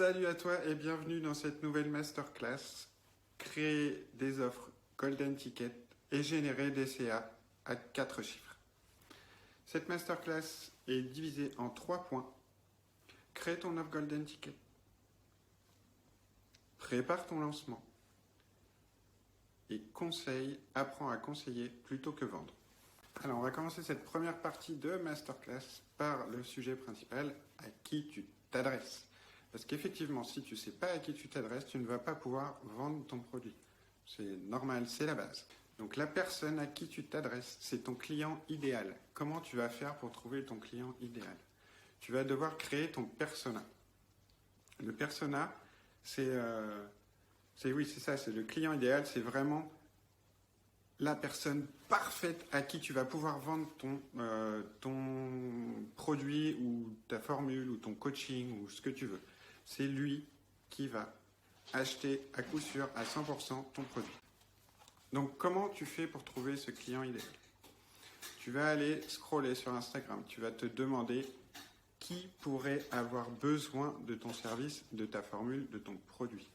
Salut à toi et bienvenue dans cette nouvelle masterclass. Créer des offres Golden Ticket et générer des CA à 4 chiffres. Cette masterclass est divisée en 3 points. Crée ton offre Golden Ticket. Prépare ton lancement. Et apprends à conseiller plutôt que vendre. Alors on va commencer cette première partie de masterclass par le sujet principal, à qui tu t'adresses. Parce qu'effectivement, si tu ne sais pas à qui tu t'adresses, tu ne vas pas pouvoir vendre ton produit. C'est normal, c'est la base. Donc la personne à qui tu t'adresses, c'est ton client idéal. Comment tu vas faire pour trouver ton client idéal? Tu vas devoir créer ton persona. Le persona, c'est le client idéal, c'est vraiment la personne parfaite à qui tu vas pouvoir vendre ton produit ou ta formule ou ton coaching ou ce que tu veux. C'est lui qui va acheter à coup sûr à 100% ton produit. Donc comment tu fais pour trouver ce client idéal? Tu vas aller scroller sur Instagram, tu vas te demander qui pourrait avoir besoin de ton service, de ta formule, de ton produit.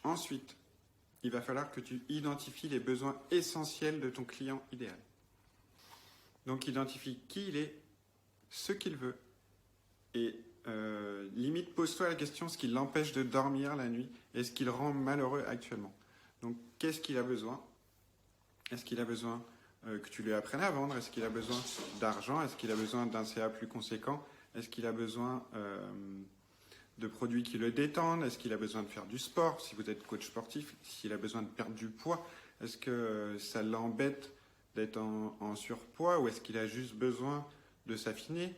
Ensuite, il va falloir que tu identifies les besoins essentiels de ton client idéal. Donc identifie qui il est, ce qu'il veut et limite pose-toi la question ce qui l'empêche de dormir la nuit et ce qui le rend malheureux actuellement. Donc qu'est-ce qu'il a besoin? Est-ce qu'il a besoin que tu lui apprennes à vendre? Est-ce qu'il a besoin d'argent? Est-ce qu'il a besoin d'un CA plus conséquent? Est-ce qu'il a besoin de produits qui le détendent? Est-ce qu'il a besoin de faire du sport? Si vous êtes coach sportif, s'il a besoin de perdre du poids, est-ce que ça l'embête d'être en surpoids ou est-ce qu'il a juste besoin de s'affiner?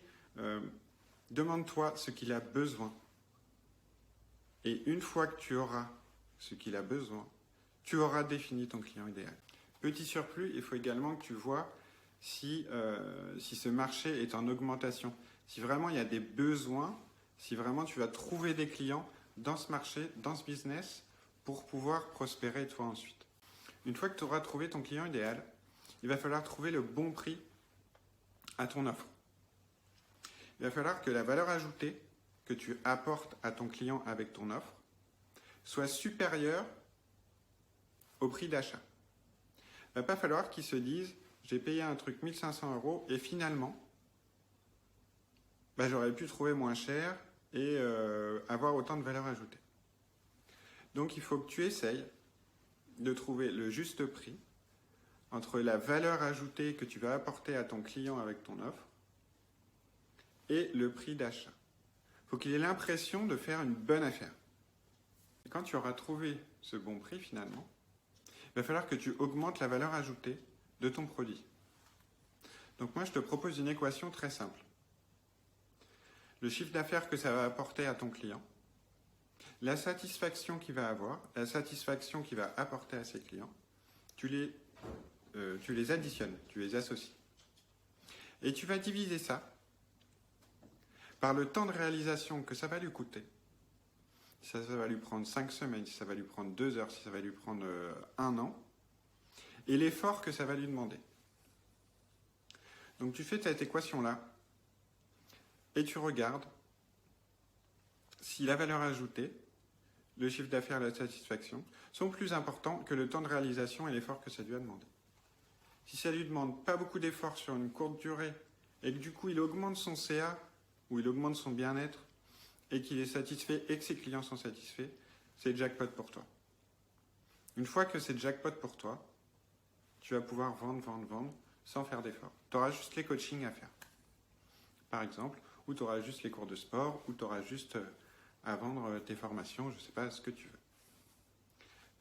Demande-toi ce qu'il a besoin. Et une fois que tu auras ce qu'il a besoin, tu auras défini ton client idéal. Petit surplus, il faut également que tu vois si ce marché est en augmentation. Si vraiment il y a des besoins, si vraiment tu vas trouver des clients dans ce marché, dans ce business, pour pouvoir prospérer toi ensuite. Une fois que tu auras trouvé ton client idéal, il va falloir trouver le bon prix à ton offre. Il va falloir que la valeur ajoutée que tu apportes à ton client avec ton offre soit supérieure au prix d'achat. Il ne va pas falloir qu'ils se disent j'ai payé un truc 1500 € et finalement j'aurais pu trouver moins cher et avoir autant de valeur ajoutée. Donc il faut que tu essayes de trouver le juste prix entre la valeur ajoutée que tu vas apporter à ton client avec ton offre et le prix d'achat. Il faut qu'il ait l'impression de faire une bonne affaire. Et quand tu auras trouvé ce bon prix finalement, il va falloir que tu augmentes la valeur ajoutée de ton produit. Donc moi je te propose une équation très simple. Le chiffre d'affaires que ça va apporter à ton client, la satisfaction qu'il va avoir, la satisfaction qu'il va apporter à ses clients, tu les additionnes, tu les associes. Et tu vas diviser ça par le temps de réalisation que ça va lui coûter. Si ça va lui prendre 5 semaines, si ça va lui prendre 2 heures, si ça va lui prendre 1 an, et l'effort que ça va lui demander. Donc tu fais cette équation-là, et tu regardes si la valeur ajoutée, le chiffre d'affaires et la satisfaction sont plus importants que le temps de réalisation et l'effort que ça lui a demandé. Si ça lui demande pas beaucoup d'efforts sur une courte durée, et que du coup il augmente son CA, ou il augmente son bien-être, et qu'il est satisfait et que ses clients sont satisfaits, c'est jackpot pour toi. Une fois que c'est jackpot pour toi, tu vas pouvoir vendre sans faire d'effort. Tu auras juste les coachings à faire, par exemple, ou tu auras juste les cours de sport, ou tu auras juste à vendre tes formations, je ne sais pas ce que tu veux.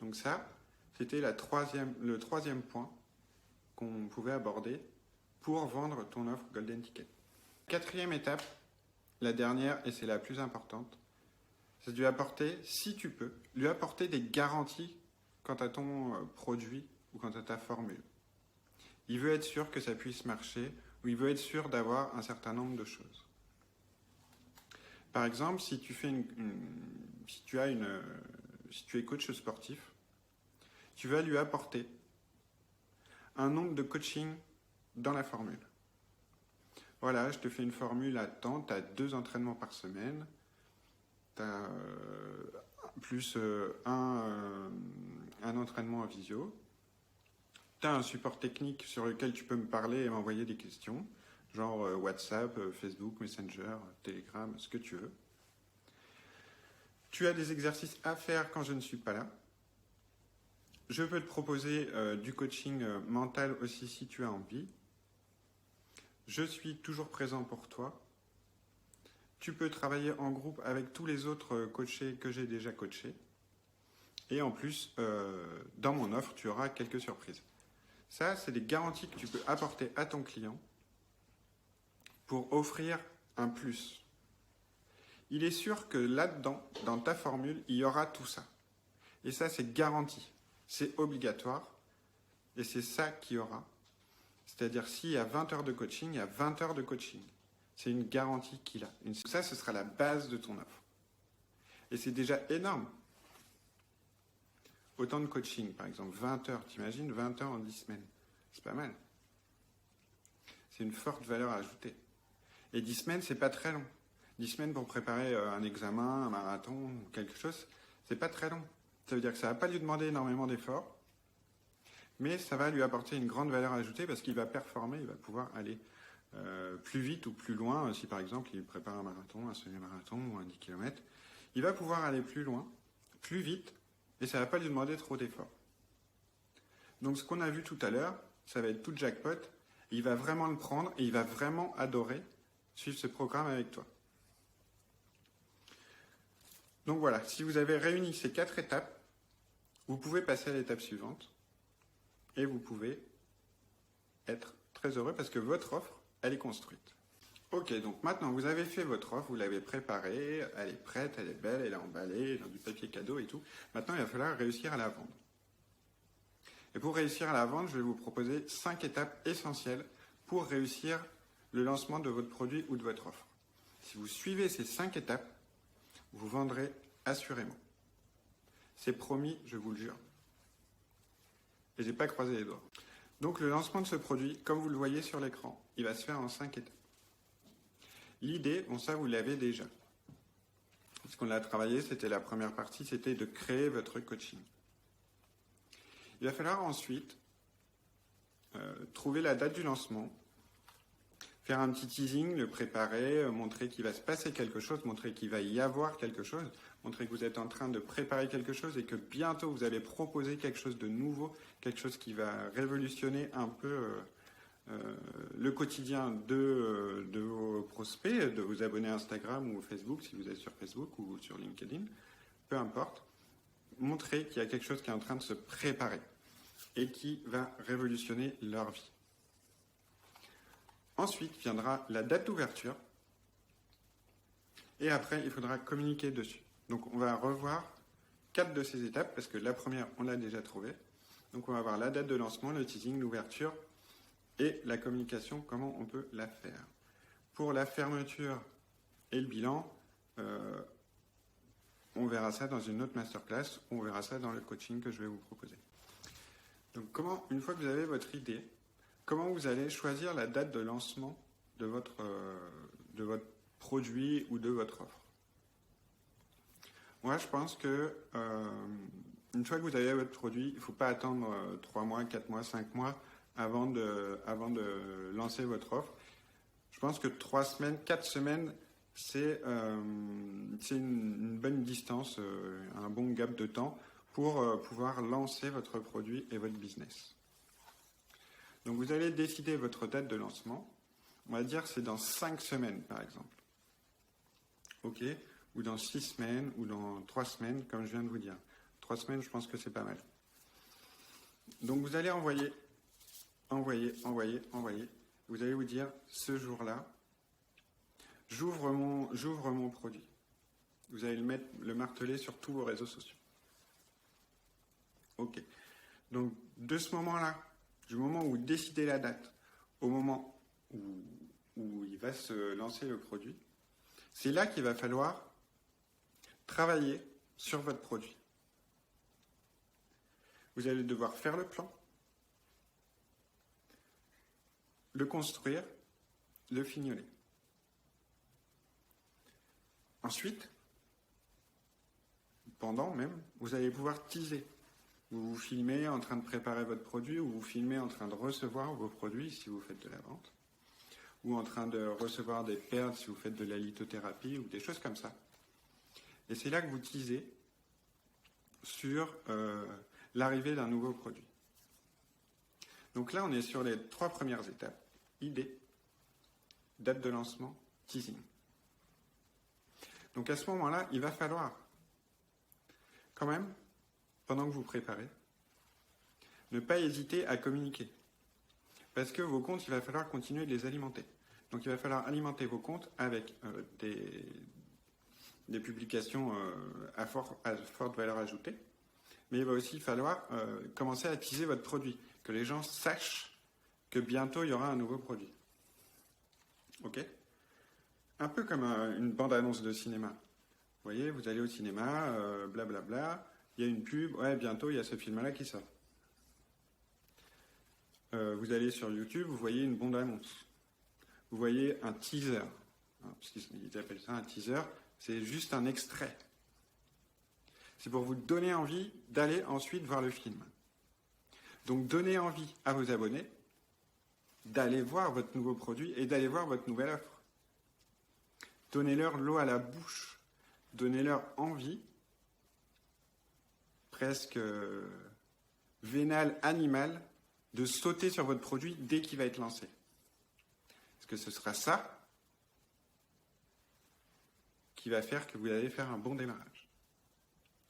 Donc ça, c'était le troisième point qu'on pouvait aborder pour vendre ton offre Golden Ticket. Quatrième étape, la dernière, et c'est la plus importante, c'est de lui apporter, si tu peux, lui apporter des garanties quant à ton produit ou quant à ta formule. Il veut être sûr que ça puisse marcher, ou il veut être sûr d'avoir un certain nombre de choses. Par exemple, si tu es coach sportif, tu vas lui apporter un nombre de coachings dans la formule. Voilà, je te fais une formule à temps, tu as 2 entraînements par semaine, tu as plus un entraînement en visio. Tu as un support technique sur lequel tu peux me parler et m'envoyer des questions, genre WhatsApp, Facebook, Messenger, Telegram, ce que tu veux. Tu as des exercices à faire quand je ne suis pas là. Je peux te proposer du coaching mental aussi si tu as envie. Je suis toujours présent pour toi. Tu peux travailler en groupe avec tous les autres coachés que j'ai déjà coachés. Et en plus, dans mon offre, tu auras quelques surprises. Ça, c'est des garanties que tu peux apporter à ton client pour offrir un plus. Il est sûr que là-dedans, dans ta formule, il y aura tout ça. Et ça, c'est garanti. C'est obligatoire. Et c'est ça qu'il y aura. C'est-à-dire, s'il y a 20 heures de coaching, il y a 20 heures de coaching. C'est une garantie qu'il a. Ça, ce sera la base de ton offre. Et c'est déjà énorme. Autant de coaching, par exemple, 20 heures, t'imagines, 20 heures en 10 semaines. C'est pas mal. C'est une forte valeur ajoutée. Et 10 semaines, c'est pas très long. 10 semaines pour préparer un examen, un marathon, ou quelque chose, c'est pas très long. Ça veut dire que ça va pas lui demander énormément d'efforts, mais ça va lui apporter une grande valeur ajoutée parce qu'il va performer, il va pouvoir aller plus vite ou plus loin. Si par exemple, il prépare un marathon, un semi-marathon ou un 10 km, il va pouvoir aller plus loin, plus vite, et ça ne va pas lui demander trop d'efforts. Donc ce qu'on a vu tout à l'heure, ça va être tout jackpot. Il va vraiment le prendre et il va vraiment adorer suivre ce programme avec toi. Donc voilà, si vous avez réuni ces 4 étapes, vous pouvez passer à l'étape suivante et vous pouvez être très heureux parce que votre offre, elle est construite. Ok, donc maintenant vous avez fait votre offre, vous l'avez préparée, elle est prête, elle est belle, elle est emballée dans du papier cadeau et tout. Maintenant, il va falloir réussir à la vendre. Et pour réussir à la vendre, je vais vous proposer 5 étapes essentielles pour réussir le lancement de votre produit ou de votre offre. Si vous suivez ces 5 étapes, vous vendrez assurément. C'est promis, je vous le jure. Et j'ai pas croisé les doigts. Donc le lancement de ce produit, comme vous le voyez sur l'écran, il va se faire en 5 étapes. L'idée, bon ça vous l'avez déjà. Ce qu'on a travaillé, c'était la première partie, c'était de créer votre coaching. Il va falloir ensuite trouver la date du lancement, faire un petit teasing, le préparer, montrer qu'il va se passer quelque chose, montrer qu'il va y avoir quelque chose, montrer que vous êtes en train de préparer quelque chose et que bientôt vous allez proposer quelque chose de nouveau, quelque chose qui va révolutionner un peu le quotidien de vos prospects, de vos abonnés Instagram ou Facebook, si vous êtes sur Facebook ou sur LinkedIn, peu importe. Montrer qu'il y a quelque chose qui est en train de se préparer et qui va révolutionner leur vie. Ensuite viendra la date d'ouverture et après il faudra communiquer dessus. Donc on va revoir 4 de ces étapes parce que la première on l'a déjà trouvée. Donc on va voir la date de lancement, le teasing, l'ouverture et la communication, comment on peut la faire. Pour la fermeture et le bilan, on verra ça dans une autre masterclass, on verra ça dans le coaching que je vais vous proposer. Donc comment, une fois que vous avez votre idée, comment vous allez choisir la date de lancement de votre produit ou de votre offre? Moi, je pense que une fois que vous avez votre produit, il ne faut pas attendre 3 mois, 4 mois, 5 mois avant de lancer votre offre. Je pense que 3 semaines, 4 semaines, c'est une bonne distance, un bon gap de temps pour pouvoir lancer votre produit et votre business. Donc vous allez décider votre date de lancement. On va dire que c'est dans 5 semaines par exemple. Ok ? Ou dans 6 semaines, ou dans 3 semaines, comme je viens de vous dire. 3 semaines, je pense que c'est pas mal. Donc vous allez envoyer. Vous allez vous dire, ce jour-là, j'ouvre mon produit. Vous allez le marteler sur tous vos réseaux sociaux. Ok. Donc de ce moment-là, du moment où vous décidez la date, au moment où il va se lancer le produit, c'est là qu'il va falloir travailler sur votre produit. Vous allez devoir faire le plan, le construire, le fignoler. Ensuite, pendant même, vous allez pouvoir teaser. Vous vous filmez en train de préparer votre produit, ou vous filmez en train de recevoir vos produits si vous faites de la vente, ou en train de recevoir des perles si vous faites de la lithothérapie, ou des choses comme ça. Et c'est là que vous teasez sur l'arrivée d'un nouveau produit. Donc là, on est sur les 3 premières étapes. Idée, date de lancement, teasing. Donc à ce moment-là, il va falloir quand même, pendant que vous préparez, ne pas hésiter à communiquer. Parce que vos comptes, il va falloir continuer de les alimenter. Donc il va falloir alimenter vos comptes avec des publications à forte valeur ajoutée. Mais il va aussi falloir commencer à teaser votre produit, que les gens sachent que bientôt il y aura un nouveau produit. Ok ? Un peu comme une bande-annonce de cinéma. Vous voyez, vous allez au cinéma, blablabla, il y a une pub, ouais, bientôt il y a ce film-là qui sort. Vous allez sur YouTube, vous voyez une bande-annonce. Vous voyez un teaser. Parce qu'ils appellent ça un teaser, c'est juste un extrait. C'est pour vous donner envie d'aller ensuite voir le film. Donc donnez envie à vos abonnés d'aller voir votre nouveau produit et d'aller voir votre nouvelle offre. Donnez-leur l'eau à la bouche. Donnez-leur envie, presque vénale, animale, de sauter sur votre produit dès qu'il va être lancé. Parce que ce sera ça qui va faire que vous allez faire un bon démarrage.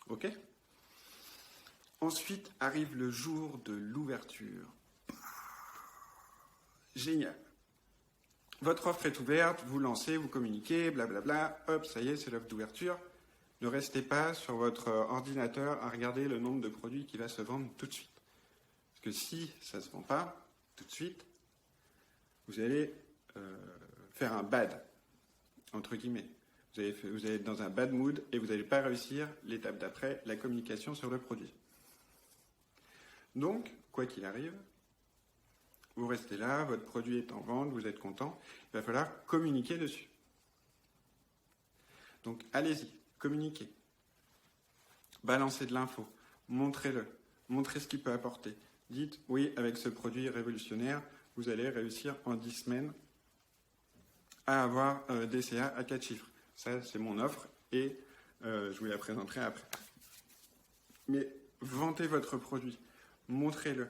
Ok ? Ensuite arrive le jour de l'ouverture. Génial. Votre offre est ouverte, vous lancez, vous communiquez, blablabla, hop, ça y est, c'est l'offre d'ouverture. Ne restez pas sur votre ordinateur à regarder le nombre de produits qui va se vendre tout de suite. Parce que si ça ne se vend pas tout de suite, vous allez faire un bad, entre guillemets. Vous allez être dans un bad mood et vous n'allez pas réussir l'étape d'après, la communication sur le produit. Donc, quoi qu'il arrive, vous restez là, votre produit est en vente, vous êtes content, il va falloir communiquer dessus. Donc, allez-y, communiquez. Balancez de l'info, montrez-le, montrez ce qu'il peut apporter. Dites, oui, avec ce produit révolutionnaire, vous allez réussir en 10 semaines à avoir des CA à 4 chiffres. Ça, c'est mon offre et je vous la présenterai après. Mais vantez votre produit, montrez-le,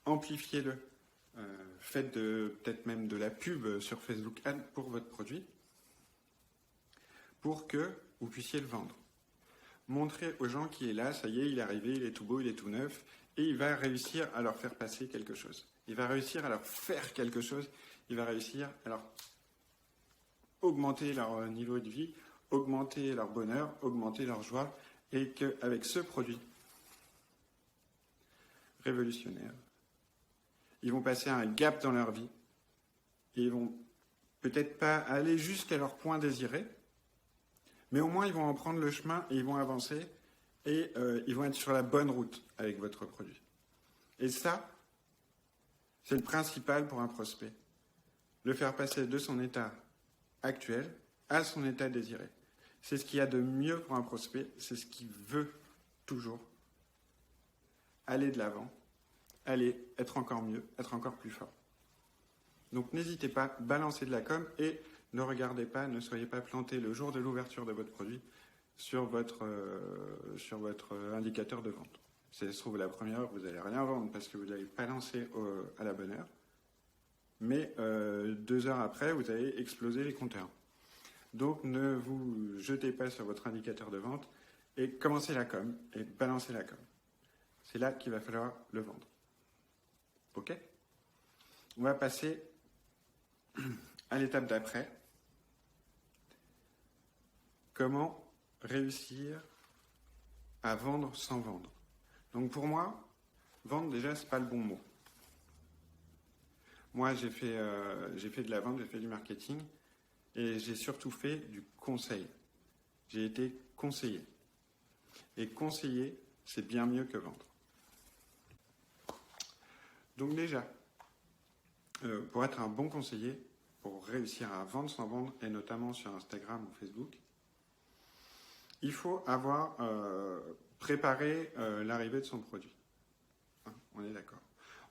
amplifiez-le, faites peut-être même de la pub sur Facebook Ads pour votre produit pour que vous puissiez le vendre. Montrez aux gens qu'il est là, ça y est, il est arrivé, il est tout beau, il est tout neuf et il va réussir à leur faire passer quelque chose. Il va réussir à leur faire quelque chose, il va réussir à leur augmenter leur niveau de vie, augmenter leur bonheur, augmenter leur joie, et qu'avec ce produit révolutionnaire, ils vont passer un gap dans leur vie, et ils vont peut-être pas aller jusqu'à leur point désiré, mais au moins ils vont en prendre le chemin et ils vont avancer, et ils vont être sur la bonne route avec votre produit. Et ça, c'est le principal pour un prospect. Le faire passer de son état actuel à son état désiré. C'est ce qu'il y a de mieux pour un prospect, c'est ce qu'il veut toujours. Aller de l'avant, aller être encore mieux, être encore plus fort. Donc n'hésitez pas, balancez de la com et ne regardez pas, ne soyez pas planté le jour de l'ouverture de votre produit sur votre indicateur de vente. Si ça se trouve, la première heure, vous n'allez rien vendre parce que vous n'avez pas lancé à la bonne heure. Mais 2 heures après, vous allez exploser les compteurs. Donc ne vous jetez pas sur votre indicateur de vente et commencez la com et balancez la com. C'est là qu'il va falloir le vendre. Ok ? On va passer à l'étape d'après. Comment réussir à vendre sans vendre ? Donc pour moi, vendre déjà, c'est pas le bon mot. Moi, j'ai fait de la vente, j'ai fait du marketing et j'ai surtout fait du conseil. J'ai été conseiller. Et conseiller, c'est bien mieux que vendre. Donc déjà, pour être un bon conseiller, pour réussir à vendre sans vendre, et notamment sur Instagram ou Facebook, il faut avoir préparé l'arrivée de son produit. Hein, on est d'accord.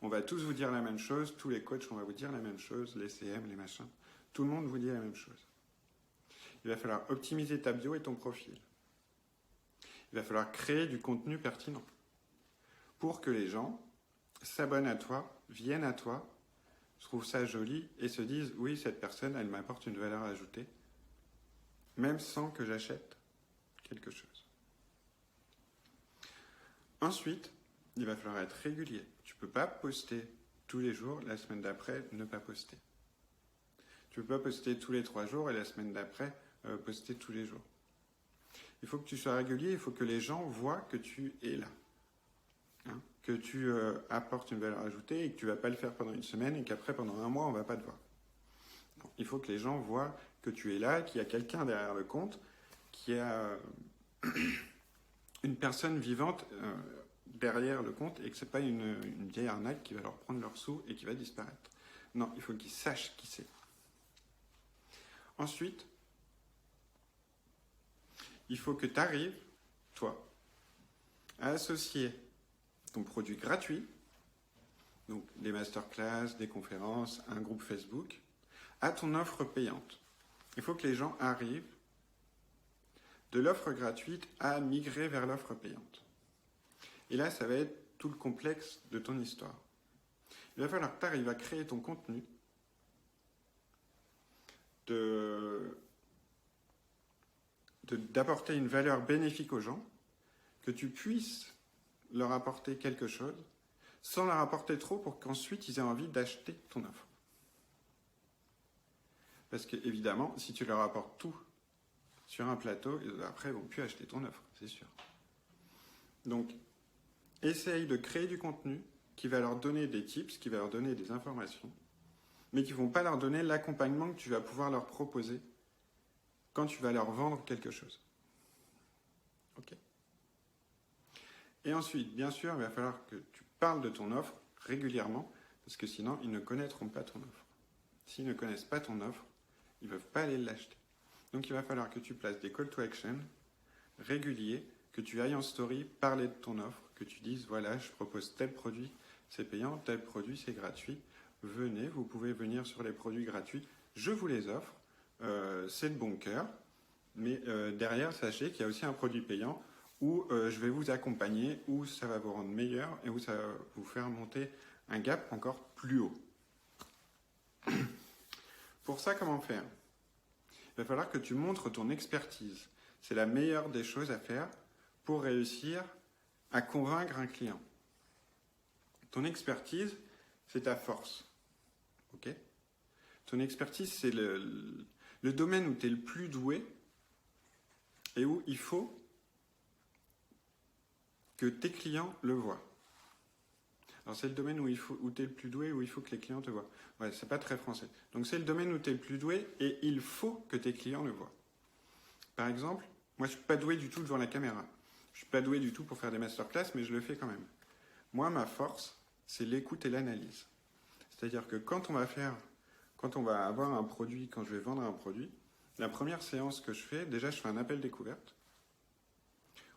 On va tous vous dire la même chose, tous les coachs, on va vous dire la même chose, les CM, les machins. Tout le monde vous dit la même chose. Il va falloir optimiser ta bio et ton profil. Il va falloir créer du contenu pertinent pour que les gens s'abonnent à toi, viennent à toi, trouvent ça joli et se disent « Oui, cette personne, elle m'apporte une valeur ajoutée, même sans que j'achète quelque chose. » Ensuite, il va falloir être régulier. Tu ne peux pas poster tous les jours, la semaine d'après, ne pas poster. Tu ne peux pas poster tous les 3 jours et la semaine d'après, poster tous les jours. Il faut que tu sois régulier, il faut que les gens voient que tu es là. Hein, que tu apportes une valeur ajoutée et que tu ne vas pas le faire pendant une semaine et qu'après, pendant un mois, on ne va pas te voir. Non, il faut que les gens voient que tu es là, qu'il y a quelqu'un derrière le compte, qu'il y a une personne vivante derrière le compte et que ce n'est pas une vieille arnaque qui va leur prendre leurs sous et qui va disparaître. Non, il faut qu'ils sachent qui c'est. Ensuite, il faut que tu arrives, toi, à associer ton produit gratuit, donc des masterclass, des conférences, un groupe Facebook, à ton offre payante. Il faut que les gens arrivent de l'offre gratuite à migrer vers l'offre payante. Et là, ça va être tout le complexe de ton histoire. Il va falloir que tu arrives à créer ton contenu d'apporter une valeur bénéfique aux gens, que tu puisses leur apporter quelque chose, sans leur apporter trop pour qu'ensuite ils aient envie d'acheter ton offre. Parce que, évidemment, si tu leur apportes tout sur un plateau, après ils ne vont plus acheter ton offre, c'est sûr. Donc, essaye de créer du contenu qui va leur donner des tips, qui va leur donner des informations, mais qui ne vont pas leur donner l'accompagnement que tu vas pouvoir leur proposer quand tu vas leur vendre quelque chose. Ok ? Et ensuite, bien sûr, il va falloir que tu parles de ton offre régulièrement, parce que sinon, ils ne connaîtront pas ton offre. S'ils ne connaissent pas ton offre, ils ne peuvent pas aller l'acheter. Donc, il va falloir que tu places des call to action réguliers, que tu ailles en story parler de ton offre, que tu dises, voilà, je propose tel produit, c'est payant, tel produit, c'est gratuit. Venez, vous pouvez venir sur les produits gratuits, je vous les offre, c'est de bon cœur, mais derrière, sachez qu'il y a aussi un produit payant où je vais vous accompagner, où ça va vous rendre meilleur et où ça va vous faire monter un gap encore plus haut. Pour ça, comment faire ? Il va falloir que tu montres ton expertise. C'est la meilleure des choses à faire pour réussir à convaincre un client. Ton expertise, c'est ta force. Ok ? Ton expertise, c'est le domaine où tu es le plus doué et où il faut que tes clients le voient. Alors c'est le domaine où tu es le plus doué, où il faut que les clients te voient. Ouais, c'est pas très français. Donc c'est le domaine où tu es le plus doué et il faut que tes clients le voient. Par exemple, moi je suis pas doué du tout devant la caméra. Je suis pas doué du tout pour faire des masterclass, mais je le fais quand même. Moi, ma force, c'est l'écoute et l'analyse. C'est-à-dire que quand on va avoir un produit, quand je vais vendre un produit, la première séance que je fais, déjà je fais un appel découverte,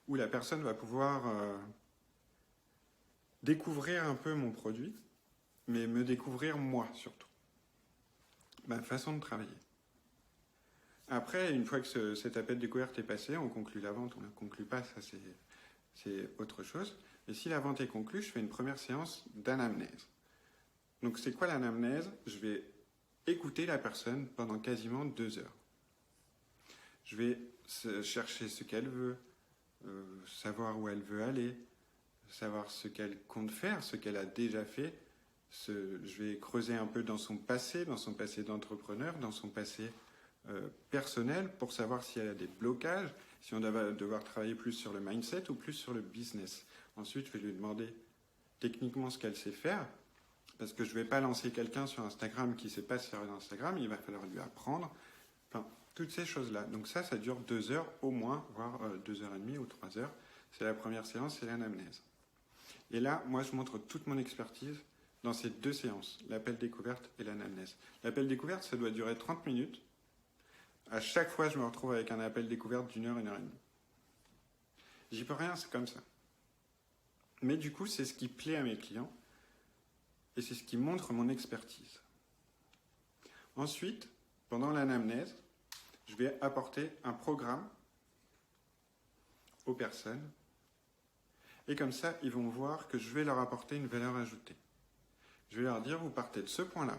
où la personne va pouvoir découvrir un peu mon produit, mais me découvrir moi surtout. Ma façon de travailler. Après, une fois que cet appel découverte est passé, on conclut la vente, on ne la conclut pas, ça c'est autre chose. Et si la vente est conclue, je fais une première séance d'anamnèse. Donc c'est quoi l'anamnèse ? Je vais écouter la personne pendant quasiment 2 heures. Je vais chercher ce qu'elle veut, savoir où elle veut aller, savoir ce qu'elle compte faire, ce qu'elle a déjà fait. Je vais creuser un peu dans son passé d'entrepreneur, dans son passé personnel, pour savoir si elle a des blocages, si on va devoir travailler plus sur le mindset ou plus sur le business. Ensuite, je vais lui demander techniquement ce qu'elle sait faire, parce que je ne vais pas lancer quelqu'un sur Instagram qui ne sait pas se servir d'Instagram, il va falloir lui apprendre. Enfin, toutes ces choses-là. Donc ça dure 2 heures au moins, voire 2h30 ou 3 heures. C'est la première séance, c'est l'anamnèse. Et là, moi, je montre toute mon expertise dans ces 2 séances, l'appel découverte et l'anamnèse. L'appel découverte, ça doit durer 30 minutes. À chaque fois, je me retrouve avec un appel découverte d'1 heure, 1 heure et demie. J'y peux rien, c'est comme ça. Mais du coup, c'est ce qui plaît à mes clients et c'est ce qui montre mon expertise. Ensuite, pendant l'anamnèse, je vais apporter un programme aux personnes et comme ça, ils vont voir que je vais leur apporter une valeur ajoutée. Je vais leur dire, vous partez de ce point-là,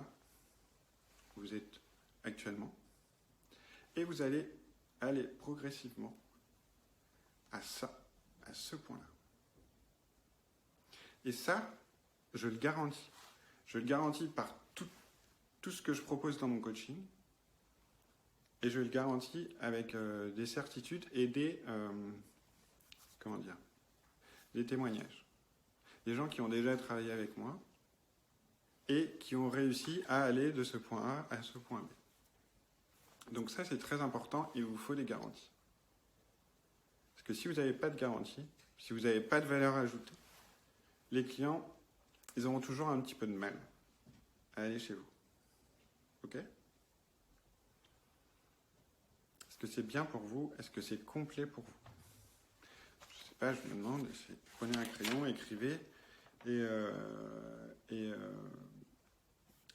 où vous êtes actuellement, et vous allez aller progressivement à ce point-là. Et ça, je le garantis. Je le garantis par tout ce que je propose dans mon coaching, et je le garantis avec des certitudes et des témoignages. Des gens qui ont déjà travaillé avec moi et qui ont réussi à aller de ce point A à ce point B. Donc ça, c'est très important, il vous faut des garanties. Parce que si vous n'avez pas de garantie, si vous n'avez pas de valeur ajoutée, les clients, ils auront toujours un petit peu de mal à aller chez vous. Ok ? Est-ce que c'est bien pour vous ? Est-ce que c'est complet pour vous ? Je ne sais pas, je me demande. Prenez un crayon, écrivez et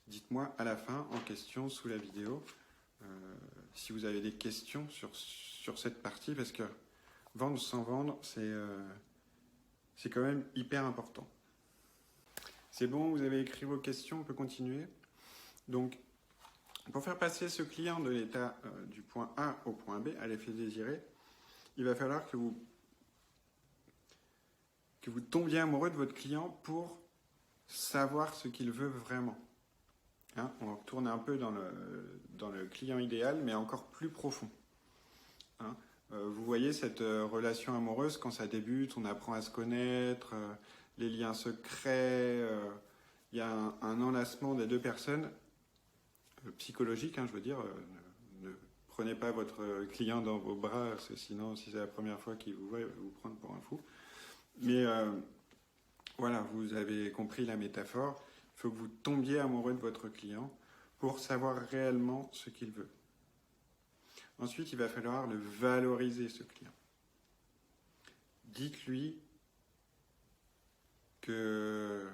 dites-moi à la fin, en question, sous la vidéo, si vous avez des questions sur cette partie, parce que vendre sans vendre, c'est quand même hyper important. C'est bon, vous avez écrit vos questions, on peut continuer. Donc, pour faire passer ce client de l'état du point A au point B, à l'effet désiré, il va falloir que vous tombiez amoureux de votre client pour savoir ce qu'il veut vraiment. Hein, on retourne un peu dans le client idéal, mais encore plus profond. Hein, vous voyez cette relation amoureuse, quand ça débute, on apprend à se connaître, les liens se créent, il y a un enlacement des deux personnes, psychologique, hein, je veux dire, ne prenez pas votre client dans vos bras, parce que sinon, si c'est la première fois qu'il vous voit, il va vous prendre pour un fou. Mais voilà, vous avez compris la métaphore. Il faut que vous tombiez amoureux de votre client pour savoir réellement ce qu'il veut. Ensuite, il va falloir le valoriser, ce client. Dites-lui que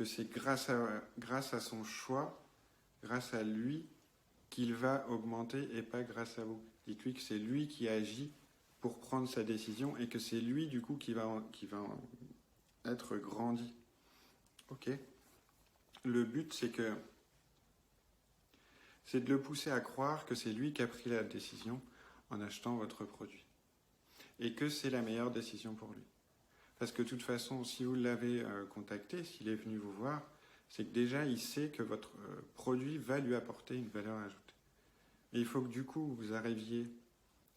c'est grâce à son choix, grâce à lui, qu'il va augmenter et pas grâce à vous. Dites-lui que c'est lui qui agit pour prendre sa décision et que c'est lui, du coup, qui va être grandi. Ok ? Le but, c'est de le pousser à croire que c'est lui qui a pris la décision en achetant votre produit. Et que c'est la meilleure décision pour lui. Parce que de toute façon, si vous l'avez contacté, s'il est venu vous voir, c'est que déjà, il sait que votre produit va lui apporter une valeur ajoutée. Et il faut que du coup, vous arriviez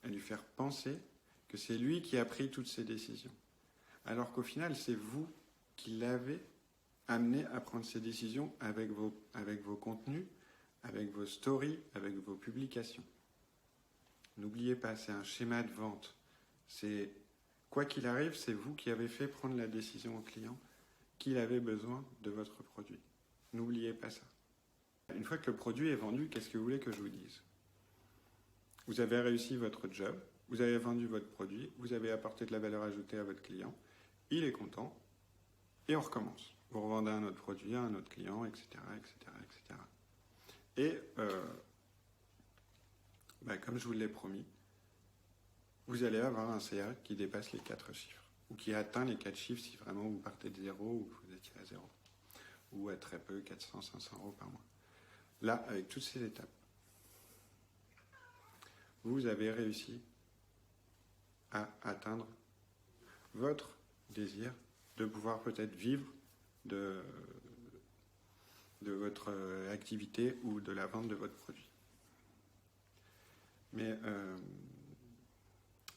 à lui faire penser que c'est lui qui a pris toutes ces décisions. Alors qu'au final, c'est vous qui l'avez amené à prendre ces décisions avec vos contenus, avec vos stories, avec vos publications. N'oubliez pas, c'est un schéma de vente. Quoi qu'il arrive, c'est vous qui avez fait prendre la décision au client qu'il avait besoin de votre produit. N'oubliez pas ça. Une fois que le produit est vendu, qu'est-ce que vous voulez que je vous dise ? Vous avez réussi votre job, vous avez vendu votre produit, vous avez apporté de la valeur ajoutée à votre client, il est content, et on recommence. Vous revendez un autre produit à un autre client, etc., etc., etc. Et, comme je vous l'ai promis, vous allez avoir un CA qui dépasse les 4 chiffres, ou qui atteint les 4 chiffres si vraiment vous partez de 0 ou vous étiez à 0, ou à très peu, 400, 500 euros par mois. Là, avec toutes ces étapes, vous avez réussi à atteindre votre désir de pouvoir peut-être vivre de votre activité ou de la vente de votre produit. Mais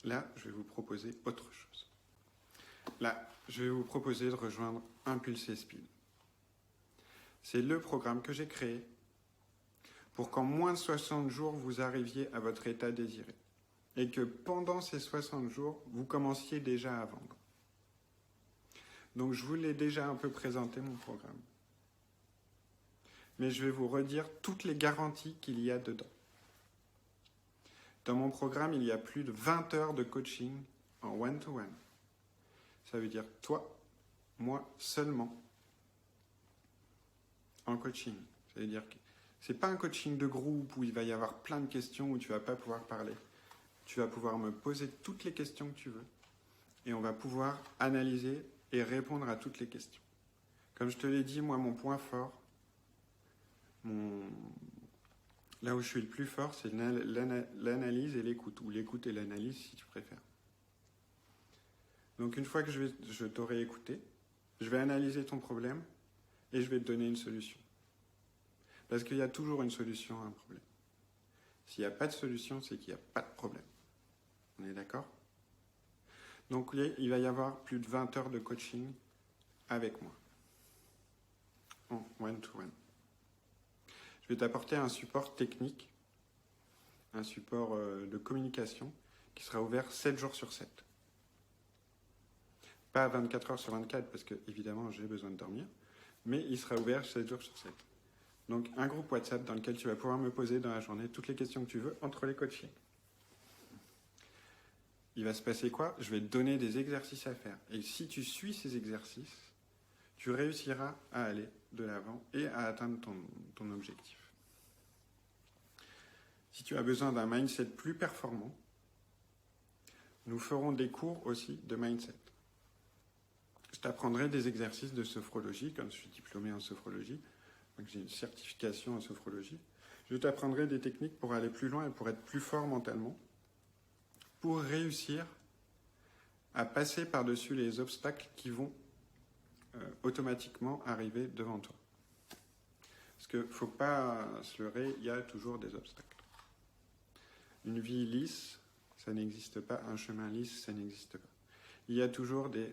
là, je vais vous proposer autre chose. Là, je vais vous proposer de rejoindre Impulser Speed. C'est le programme que j'ai créé pour qu'en moins de 60 jours, vous arriviez à votre état désiré. Et que pendant ces 60 jours, vous commenciez déjà à vendre. Donc, je vous l'ai déjà un peu présenté, mon programme. Mais je vais vous redire toutes les garanties qu'il y a dedans. Dans mon programme, il y a plus de 20 heures de coaching en one-to-one. Ça veut dire toi, moi seulement, en coaching. Ça veut dire que c'est pas un coaching de groupe où il va y avoir plein de questions où tu vas pas pouvoir parler. Tu vas pouvoir me poser toutes les questions que tu veux et on va pouvoir analyser et répondre à toutes les questions. Comme je te l'ai dit, moi, mon point fort, là où je suis le plus fort, c'est l'analyse et l'écoute, ou l'écoute et l'analyse si tu préfères. Donc une fois que je t'aurai écouté, je vais analyser ton problème et je vais te donner une solution. Parce qu'il y a toujours une solution à un problème. S'il n'y a pas de solution, c'est qu'il n'y a pas de problème. On est d'accord? Donc il va y avoir plus de 20 heures de coaching avec moi, en one-to-one. Je vais t'apporter un support technique, un support de communication qui sera ouvert 7 jours sur 7. Pas 24 heures sur 24 parce que évidemment j'ai besoin de dormir, mais il sera ouvert 7 jours sur 7. Donc un groupe WhatsApp dans lequel tu vas pouvoir me poser dans la journée toutes les questions que tu veux entre les coachings. Il va se passer quoi? Je vais te donner des exercices à faire. Et si tu suis ces exercices, tu réussiras à aller de l'avant et à atteindre ton objectif. Si tu as besoin d'un mindset plus performant, nous ferons des cours aussi de mindset. Je t'apprendrai des exercices de sophrologie, comme je suis diplômé en sophrologie, donc j'ai une certification en sophrologie. Je t'apprendrai des techniques pour aller plus loin et pour être plus fort mentalement, pour réussir à passer par-dessus les obstacles qui vont automatiquement arriver devant toi. Parce qu'il ne faut pas se leurrer, il y a toujours des obstacles. Une vie lisse, ça n'existe pas. Un chemin lisse, ça n'existe pas. Il y a toujours des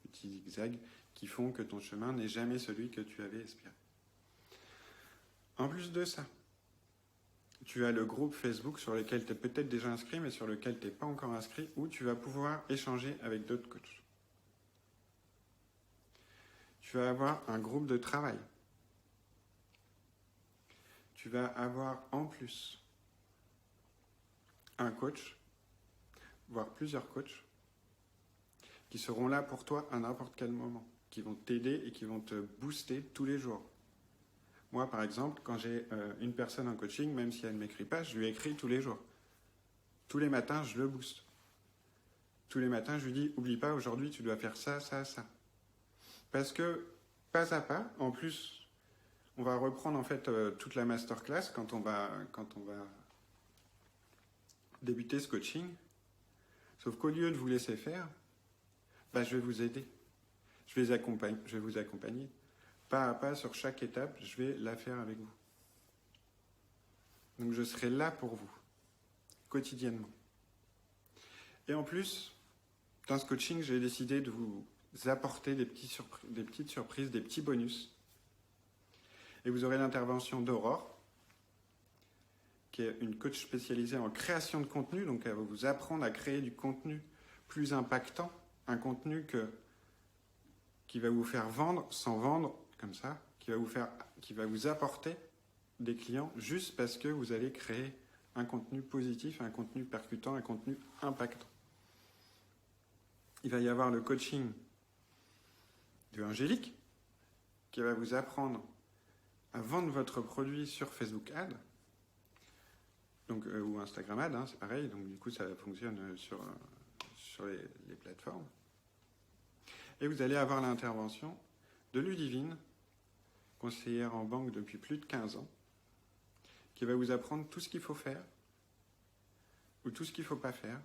petits zigzags qui font que ton chemin n'est jamais celui que tu avais espéré. En plus de ça, tu as le groupe Facebook sur lequel tu es peut-être déjà inscrit, mais sur lequel tu n'es pas encore inscrit, où tu vas pouvoir échanger avec d'autres coachs. Tu vas avoir un groupe de travail. Tu vas avoir en plus un coach, voire plusieurs coachs, qui seront là pour toi à n'importe quel moment, qui vont t'aider et qui vont te booster tous les jours. Moi, par exemple, quand j'ai une personne en coaching, même si elle ne m'écrit pas, je lui écris tous les jours. Tous les matins, je le booste. Tous les matins, je lui dis, oublie pas, aujourd'hui, tu dois faire ça, ça, ça. Parce que, pas à pas, en plus, on va reprendre en fait toute la masterclass quand on va débuter ce coaching. Sauf qu'au lieu de vous laisser faire, je vais vous aider. Je vais vous accompagner. Pas à pas, sur chaque étape, je vais la faire avec vous. Donc je serai là pour vous, quotidiennement. Et en plus, dans ce coaching, j'ai décidé de vous apporter des petites surprises, des petits bonus. Et vous aurez l'intervention d'Aurore, qui est une coach spécialisée en création de contenu. Donc elle va vous apprendre à créer du contenu plus impactant, un contenu qui va vous faire vendre sans vendre, comme ça, qui va vous apporter des clients juste parce que vous allez créer un contenu positif, un contenu percutant, un contenu impactant. Il va y avoir le coaching de Angélique qui va vous apprendre à vendre votre produit sur Facebook Ads, donc, ou Instagram Ads, c'est pareil, donc du coup ça fonctionne sur les plateformes. Et vous allez avoir l'intervention de Ludivine, conseillère en banque depuis plus de 15 ans, qui va vous apprendre tout ce qu'il faut faire ou tout ce qu'il ne faut pas faire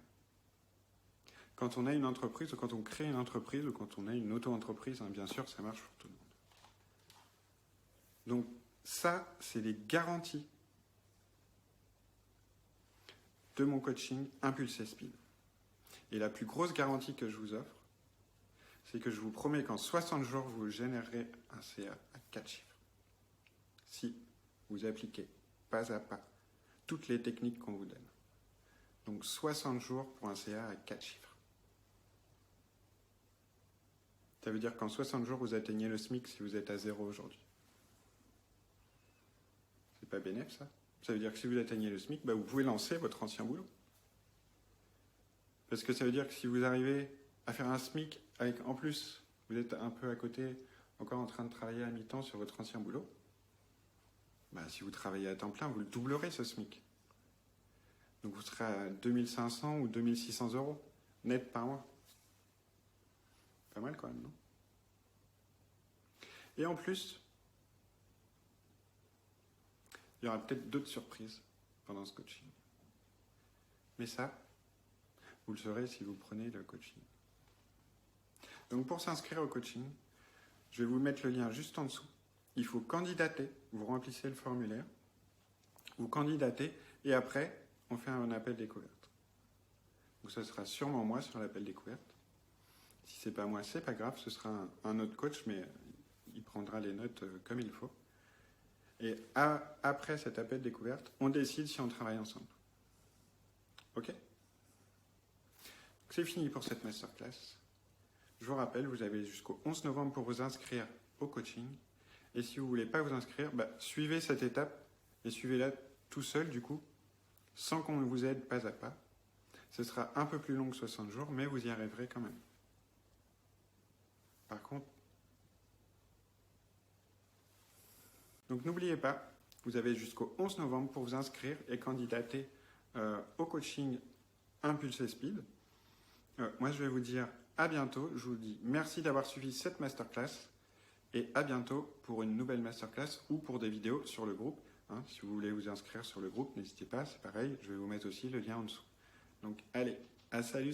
quand on a une entreprise ou quand on crée une entreprise ou quand on a une auto-entreprise. Bien sûr, ça marche pour tout le monde. Donc ça, c'est les garanties de mon coaching Impulser Speed. Et la plus grosse garantie que je vous offre, c'est que je vous promets qu'en 60 jours, vous générerez un CA à 4 chiffres. Si vous appliquez pas à pas toutes les techniques qu'on vous donne. Donc 60 jours pour un CA à 4 chiffres. Ça veut dire qu'en 60 jours, vous atteignez le SMIC si vous êtes à 0 aujourd'hui. C'est pas bénéf, ça? Ça veut dire que si vous atteignez le SMIC, vous pouvez lancer votre ancien boulot. Parce que ça veut dire que si vous arrivez à faire un SMIC avec, en plus, vous êtes un peu à côté, encore en train de travailler à mi-temps sur votre ancien boulot, bah, si vous travaillez à temps plein, vous le doublerez ce SMIC. Donc vous serez à 2500 ou 2600 euros net par mois. Pas mal quand même, non? Et en plus, il y aura peut-être d'autres surprises pendant ce coaching. Mais ça, vous le saurez si vous prenez le coaching. Donc pour s'inscrire au coaching, je vais vous mettre le lien juste en dessous. Il faut candidater, vous remplissez le formulaire, vous candidatez et après, on fait un appel découverte. Donc ce sera sûrement moi sur l'appel découverte. Si c'est pas moi, c'est pas grave, ce sera un autre coach, mais il prendra les notes comme il faut. Et après cet appel découverte, on décide si on travaille ensemble. Ok? C'est fini pour cette masterclass. Je vous rappelle, vous avez jusqu'au 11 novembre pour vous inscrire au coaching. Et si vous ne voulez pas vous inscrire, suivez cette étape et suivez-la tout seul du coup, sans qu'on vous aide pas à pas. Ce sera un peu plus long que 60 jours, mais vous y arriverez quand même. Par contre, donc n'oubliez pas, vous avez jusqu'au 11 novembre pour vous inscrire et candidater au coaching Impulse Speed. Moi, je vais vous dire à bientôt. Je vous dis merci d'avoir suivi cette masterclass et à bientôt pour une nouvelle masterclass ou pour des vidéos sur le groupe. Si vous voulez vous inscrire sur le groupe, n'hésitez pas, c'est pareil. Je vais vous mettre aussi le lien en dessous. Donc, allez, salut.